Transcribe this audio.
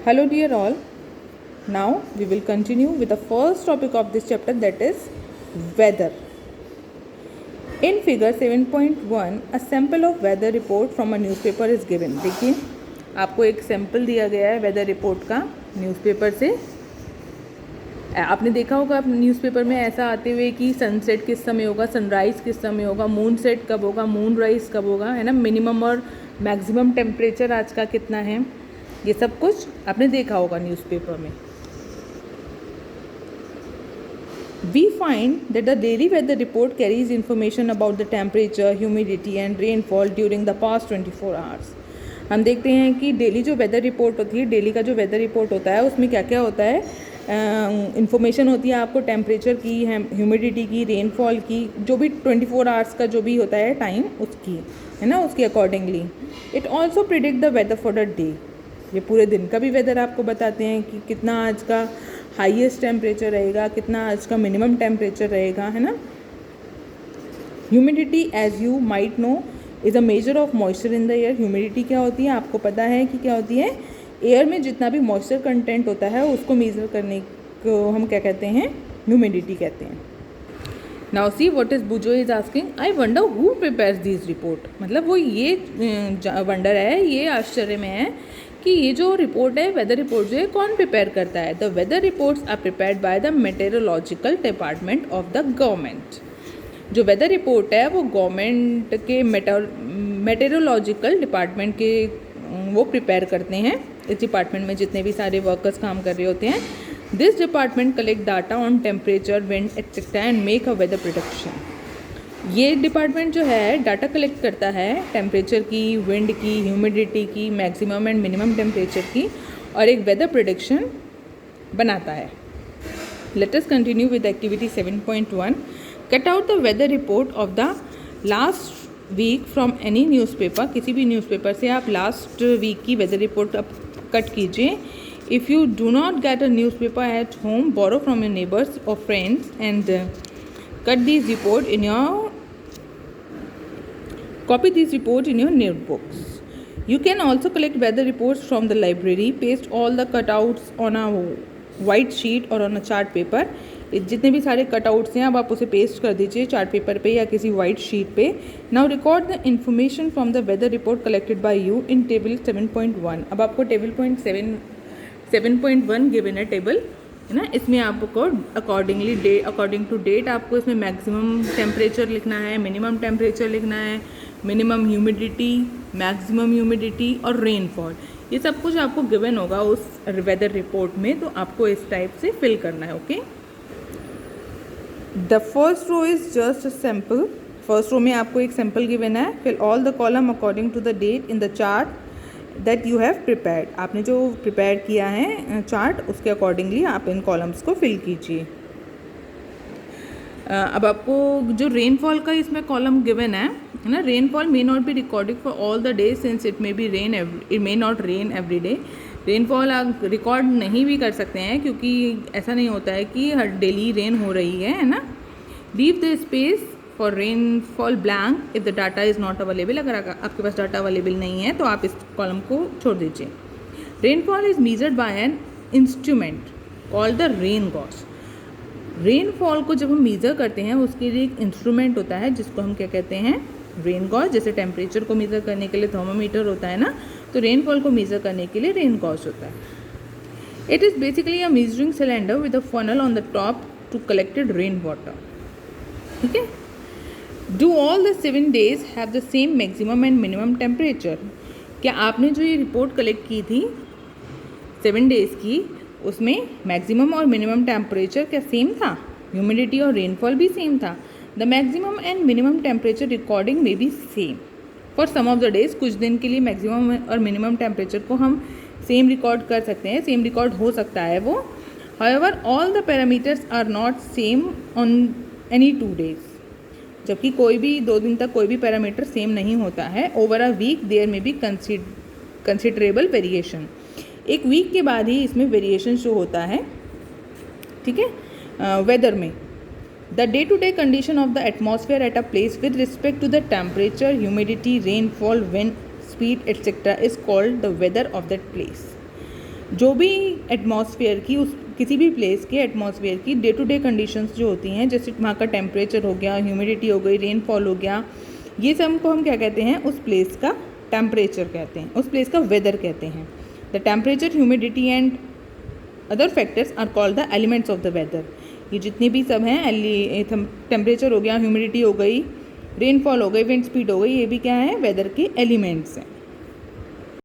Hello dear all. Now we will continue with the first topic of this chapter, that is weather. In figure 7.1 a sample of weather report from a newspaper is given. देखिए आपको एक sample दिया गया है weather report का newspaper से. आपने देखा होगा न्यूज़पेपर में ऐसा आते हुए कि सनसेट किस समय होगा, सनराइज़ किस समय होगा, मून सेट कब होगा, मून राइज कब होगा, है ना. मिनिमम और मैक्सिमम टेम्परेचर आज का कितना है, ये सब कुछ आपने देखा होगा न्यूज़पेपर में. We find that the daily weather report carries information about the temperature, humidity and rainfall during the past 24 hours. हम देखते हैं कि डेली जो वेदर रिपोर्ट होती है, डेली का जो वेदर रिपोर्ट होता है उसमें क्या क्या होता है. इन्फॉर्मेशन होती है आपको टेम्परेचर की, ह्यूमिडिटी की, रेनफॉल की, जो भी 24 आवर्स का जो भी होता है टाइम उसकी, है ना, उसके accordingly. It also predict the weather for the day. ये पूरे दिन का भी वेदर आपको बताते हैं कि कितना आज का हाईएस्ट टेम्परेचर रहेगा, कितना आज का मिनिमम टेम्परेचर रहेगा, है ना. Humidity as you might know is a measure of moisture in the air. Humidity क्या होती है, आपको पता है कि क्या होती है. एयर में जितना भी मॉइस्चर कंटेंट होता है उसको मेज़र करने को हम क्या कहते हैं, ह्यूमिडिटी कहते हैं. Now see what is Boojho is asking, I wonder who prepares this report. मतलब वो ये वंडर है, ये आश्चर्य में है कि ये जो रिपोर्ट है, वेदर रिपोर्ट जो है, कौन प्रिपेयर करता है. The weather reports are prepared by the meteorological department of the government. जो वेदर रिपोर्ट है वो गवर्नमेंट के मेटेरोलॉजिकल डिपार्टमेंट के वो प्रिपेयर करते हैं. इस डिपार्टमेंट में जितने भी सारे वर्कर्स काम कर रहे होते हैं. This department collect data on temperature, wind etcetera and make a weather prediction. ये डिपार्टमेंट जो है डाटा कलेक्ट करता है टेम्परेचर की, विंड की, ह्यूमिडिटी की, मैक्सिमम एंड मिनिमम टेम्परेचर की, और एक वेदर प्रेडिक्शन बनाता है. Let us continue with activity 7.1. Cut out the weather report of the last week from any newspaper. किसी भी न्यूज़पेपर से आप लास्ट वीक की वेदर रिपोर्ट अब कट कीजिए. If you do not get a newspaper at home, borrow from your neighbours और friends and cut these report in your copy these report in your notebooks. You can also collect weather reports from the library. Paste all the cutouts on a white sheet or on a chart paper. जितने भी सारे cutouts हैं अब आप उसे paste कर दीजिए chart paper पे या किसी वाइट शीट पे. Now record the information from the weather report collected by you in table 7.1. अब आपको टेबल 7.1 गिवन है टेबल, है ना. इसमें आपको अकॉर्डिंग टू डेट आपको इसमें मैक्सिमम टेम्परेचर लिखना है, मिनिमम टेम्परेचर लिखना है, मिनिमम ह्यूमिडिटी, मैक्सिमम ह्यूमिडिटी और रेनफॉल. ये सब कुछ आपको गिवन होगा उस वेदर रिपोर्ट में, तो आपको इस टाइप से फिल करना है. Okay. The first row is just a sample. First row में आपको एक सैम्पल गिवन है. Fill all the column according to the date in the chart that you have prepared. आपने जो प्रिपेयर किया है चार्ट, उसके अकॉर्डिंगली आप इन कॉलम्स को फिल कीजिए. अब आपको जो रेनफॉल का इसमें कॉलम गिवन है ना. Rainfall may not be recorded for all the days since it may not rain every day. Rainfall आप रिकॉर्ड नहीं भी कर सकते हैं क्योंकि ऐसा नहीं होता है कि हर डेली रेन हो रही है ना. Leave the space for rainfall blank if the data is not available. अगर आपके पास डाटा अवेलेबल नहीं है तो आप इस कॉलम को छोड़ दीजिए. Rainfall is measured by an instrument called the rain gauge. Rainfall को जब हम मेज़र करते हैं उसके लिए एक इंस्ट्रूमेंट होता है जिसको हम क्या कहते हैं, रेन गॉज. जैसे टेम्परेचर को मेज़र करने के लिए थर्मोमीटर होता है ना, तो रेनफॉल को मेज़र करने के लिए रेन गॉज होता है. It is basically a measuring cylinder with a funnel on the top to collected rain water. ठीक है. Do all the 7 days have the same maximum and minimum temperature. क्या आपने जो ये रिपोर्ट कलेक्ट की थी 7 days की, उसमें मैक्सिमम और मिनिमम टेम्परेचर क्या सेम था, ह्यूमिडिटी और रेनफॉल भी सेम था. The maximum and minimum temperature recording में भी same for some of the days. कुछ दिन के लिए मैक्सिमम और मिनिमम टेम्परेचर को हम सेम रिकॉर्ड कर सकते हैं, सेम रिकॉर्ड हो सकता है वो. However all the parameters are not same on any 2 days. जबकि कोई भी 2 दिन तक कोई भी पैरामीटर सेम नहीं होता है. ओवर अ वीक देयर में बी कंसिडरेबल वेरिएशन. एक वीक के बाद ही इसमें वेरिएशन शो होता है. ठीक है. वेदर में the day to day condition of the atmosphere at a place with respect to the temperature, humidity, rainfall, wind speed etcetera is called the weather of that place. जो भी atmosphere की उस किसी भी प्लेस के atmosphere की day to day conditions जो होती हैं, जैसे वहाँ का टेम्परेचर हो गया, ह्यूमिडिटी हो गई, रेनफॉल हो गया, ये सब को हम क्या कहते हैं, उस प्लेस का टेम्परेचर कहते हैं, उस प्लेस का वेदर कहते हैं। The temperature, humidity and other factors are called the elements of the weather. ये जितने भी सब हैं, टेम्परेचर हो गया, ह्यूमिडिटी हो गई, रेनफॉल हो गई, विंड स्पीड हो गई, ये भी क्या है, वेदर के एलिमेंट्स हैं।